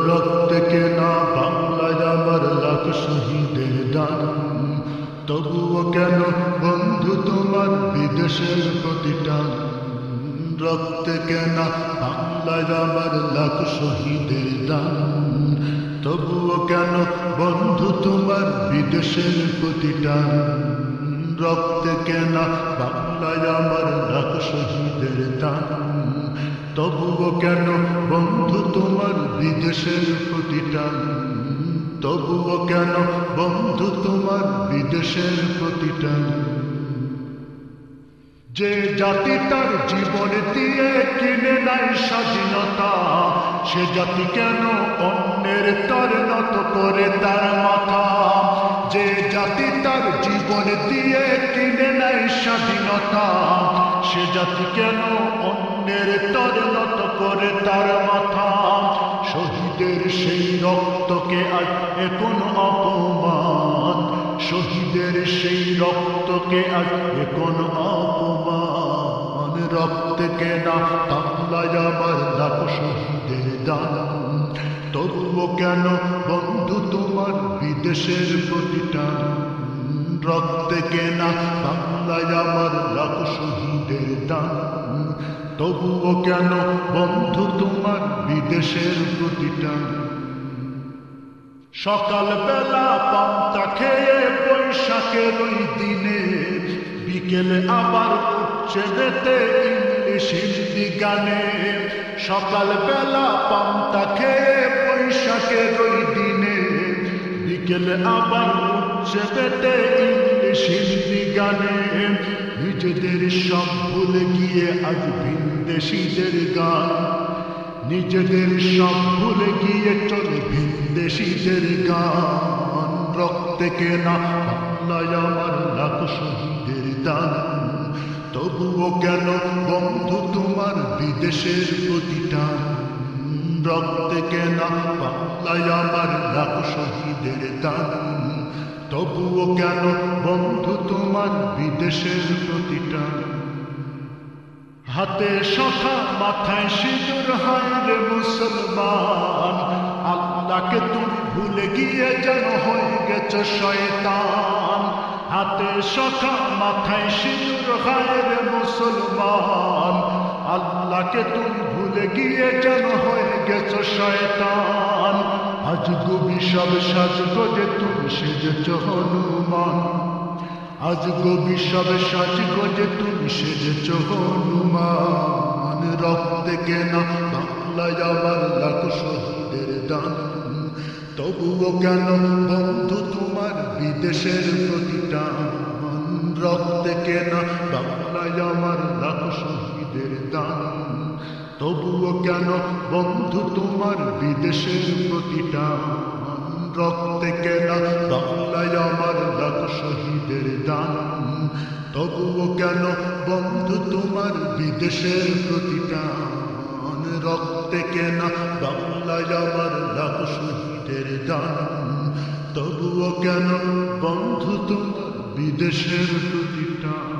রক্তে কেনা বাংলায় আমার লাখ শহীদের দান, তবুও কেন বন্ধু তোমার বিদেশের প্রতিটান। রক্তে কেনা বাংলায় আমার লাখ শহীদের দান, তবুও কেন বন্ধু তোমার বিদেশের প্রতিটান। রক্তে কেনা বাংলায় আমার লাখ শহীদের দান, তবুও কেন বন্ধু তোমার বিদেশের প্রতিটান। তবুও কেন বন্ধু তোমার বিদেশের প্রতিটান। যে জাতি তার জীবন দিয়ে কিনে নাই স্বাধীনতা, সে জাতি কেন অন্যের তরে নত করে তার মাথা। যে জাতি তার জীবন দিয়ে কিনে নাই স্বাধীনতা, সে জাতি কেন অন্যের তরে নত করে তার মাথা। শহীদের সেই রক্তকে আজ এখনো অপমান, শহীদের সেই রক্তকে আজ এখনো অপমান। রক্তে কেনা বাংলায় আমার লাখ শহীদের দান, তবুও কেন বন্ধু তোমার বিদেশের প্রতিটান। রক্তে কেনা বাংলায় আমার লাখ শহীদের দান, তবুও কেন বন্ধু তোমার বিদেশের প্রতিটান। সকাল বেলা পান্তা খেয়ে বৈশাখের ওই দিনে, বিকেলে আবার উঠছে মেতে ইংলিশ হিন্দি গানে। সকাল বেলা পান্তা খেয়ে বৈশাখের ওই দিনে, বিকেলে আবার উঠছে মেতে ইংলিশ হিন্দি গানে। নিজেদের সব ভুলে গিয়ে আজ ভিনদেশীদের গান, নিজেদের সব ভুলে গিয়ে চলে ভিনদেশীদের গান। রক্তে কেনা বাংলায় আমার লাখ শহীদের দান, তবুও কেন বন্ধু তোমার বিদেশের প্রতিটান। রক্তে কেনা বাংলায় আমার লাখ শহীদের দান, তবুও কেন বন্ধু তোমার বিদেশের প্রতিটান। হাতে শাখা মাথায় সিঁদুর হয় রে মুসলমান, আল্লাহকে তুমি ভুলে গিয়ে যেন হয়ে গেছো শয়তান। হাতে শাখা মাথায় সিঁদুর হয় রে মুসলমান, আল্লাহকে তুমি ভুলে গিয়ে যেন হয়ে গেছো শয়তান। আজ গোবি সব সাজগোজে তুমি সেজেছো হনুমান, আজ গোবি সব সাজগোজে তুমি সেজেছো হনুমান। রক্তে কেনা বাংলায় আমার লাখ শহীদের দান, তবুও কেন বন্ধু তোমার বিদেশের প্রতিটান। রক্তে কেনা বাংলায় আমার লাখ শহীদের দান, তবুও কেন বন্ধু তোমার বিদেশের প্রতিটান। রক্তে কেনা বাংলায় আমার লাখ শহীদের দান, তবুও কেন বন্ধু তোমার বিদেশের প্রতিটান। রক্তে কেনা বাংলায় আমার লাখ শহীদের দান, তবুও কেন বন্ধু তোমার বিদেশের প্রতিটান।